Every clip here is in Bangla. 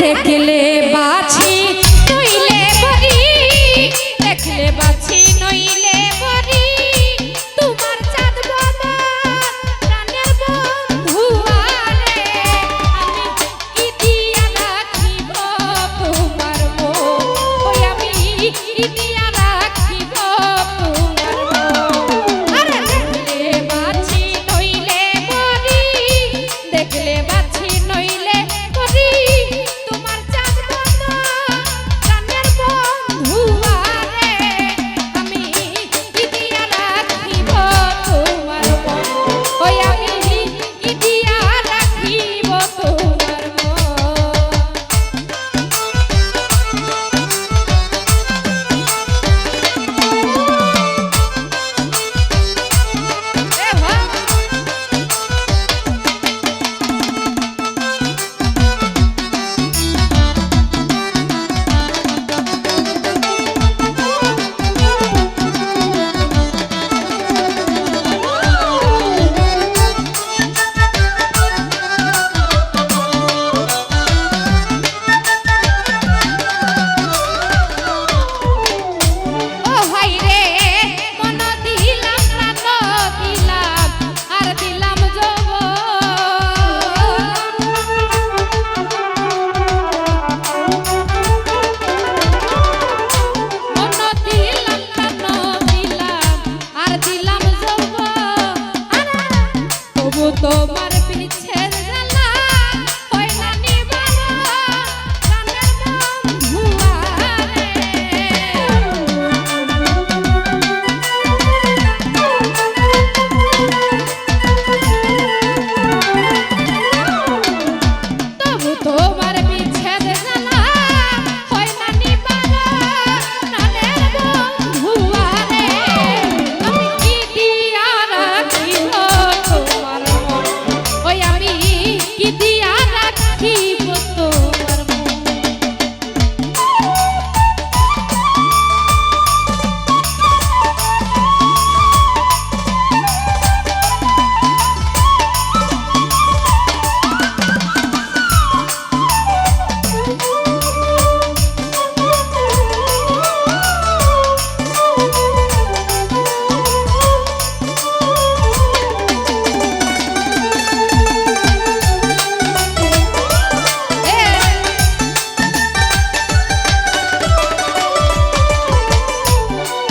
দেখলে বাছি নইলে বরি, দেখলে বাছি নইলে বরি, তোমার চাঁদ বাবা প্রাণের বন্ধু আরে, আমি কি দিয়া রাখিব তোমার মন, ওই আমি কি দিয়া রাখিব তোমার মন। আরে দেখলে বাছি নইলে বরি, দেখলে বাছি নইলে বরি, তোমার চাঁদ বাবা প্রাণের বন্ধু আরে, আমি কি দিয়া রাখিব তোমার মন, ওই আমি কি দিয়া রাখিব তোমার মন। এ ভাই ও হাই রে মন দিলাম প্রাণ দিলাম আর দিলাম মন দিলাম প্রাণ দিলাম আর দিলাম তবু তোমার পিছের জ্বালা হয় না নিবারণ প্রাণের বন্ধু আরে। তবু তোমার বিচ্ছেদ জ্বালা হয় না নিবারণ প্রাণের বন্ধু আরে, আমি কি দিয়া রাখিব তোমার মন, ওই আমি কি দিয়া রাখিব তোমার মন।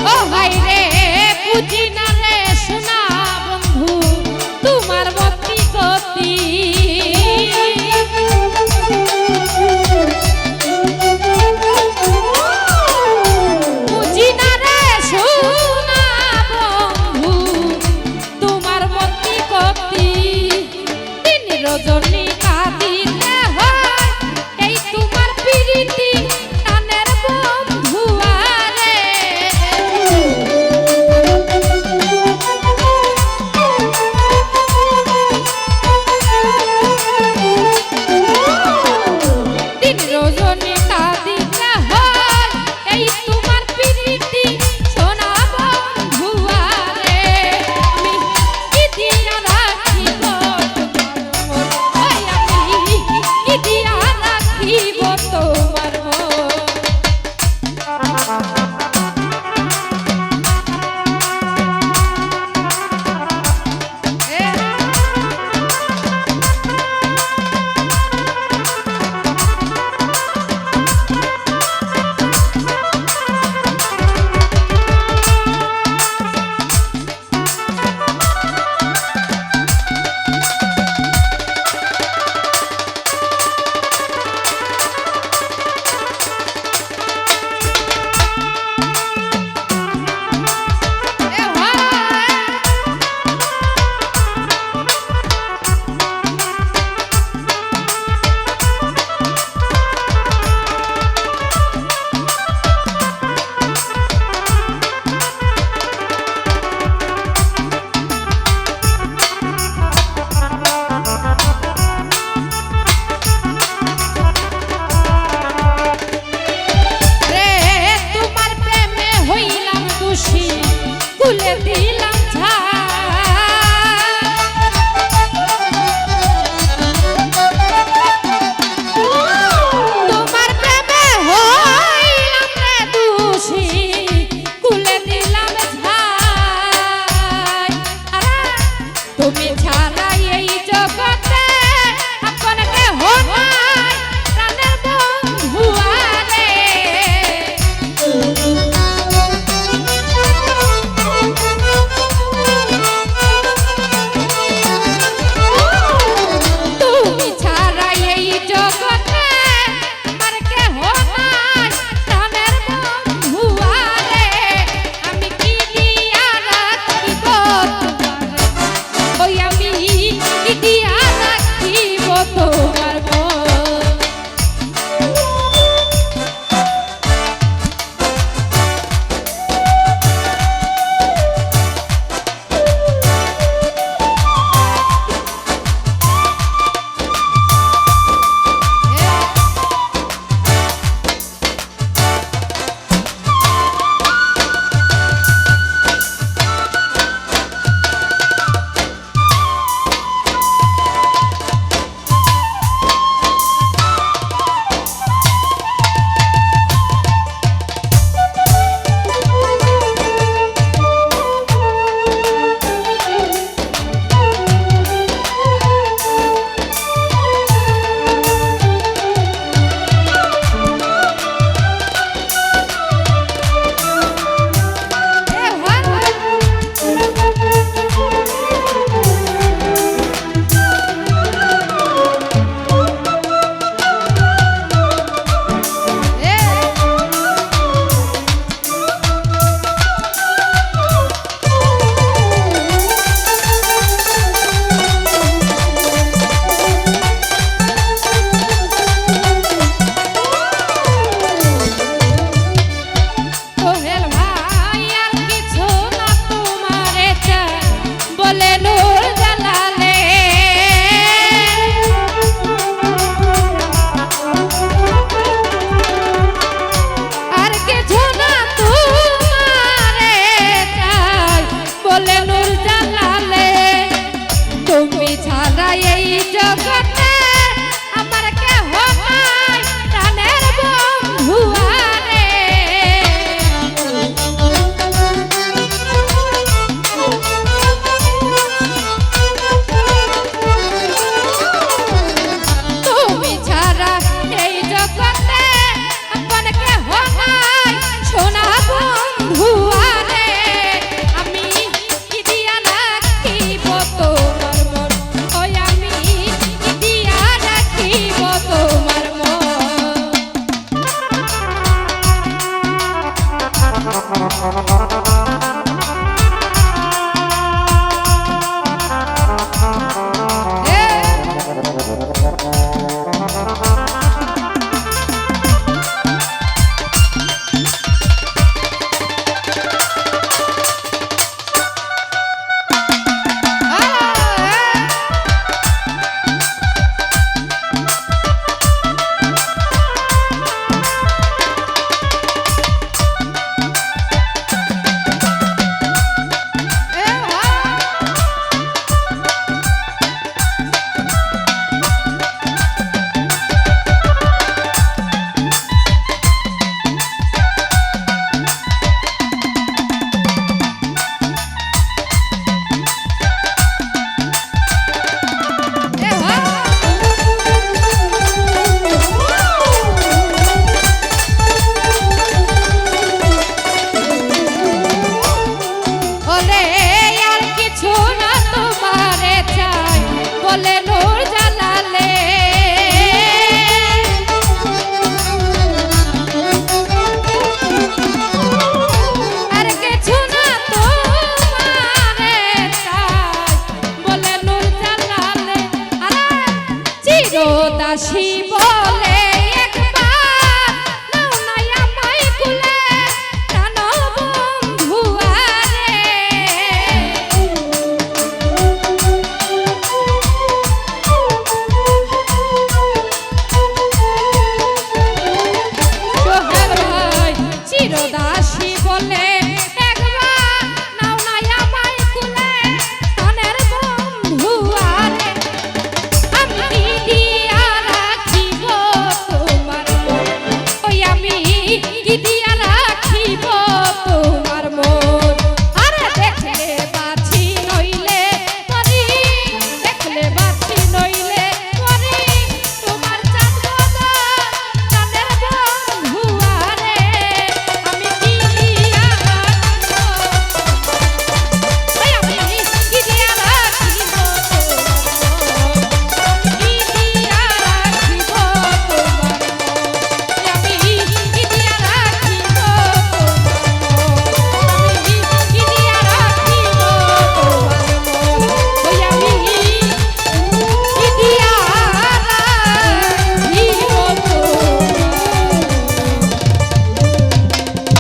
ও ভাই রে বুঝি না রে সোনা বন্ধু তোমার মতি গতি, বুঝি না রে সোনা বন্ধু তোমার মতি গতি, দিন রজনী কাঁদিতে হয় এই তোমার প্রীতি প্রাণের বন্ধু আরে। দিন রজনী কাঁদিতে হয় এই তোমার প্রীতি সোনা বন্ধু আরে, আমি কি দিয়া রাখিব তোমার মন, ওই আমি কি দিয়া রাখিব